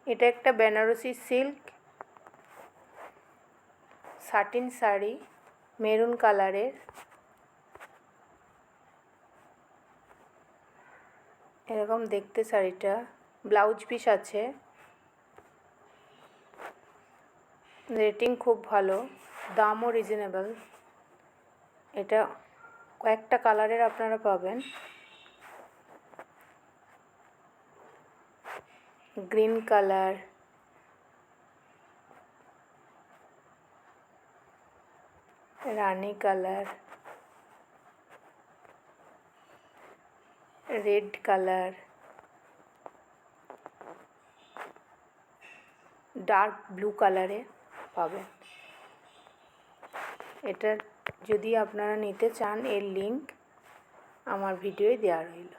এটা একটা Benarasi silk satin sari maroon কালারের। এরকম দেখতে শাড়িটা, ব্লাউজ পিস আছে। রেটিং খুব ভালো, দামও রিজনেবল। এটা কয়েকটা কালারের আপনারা পাবেন। গ্রিন কালার, রানী colour, red colour, dark blue কালারে পাবেন। এটা যদি আপনারা নিতে চান, এর লিংক আমার ভিডিওয় দেওয়া রইল।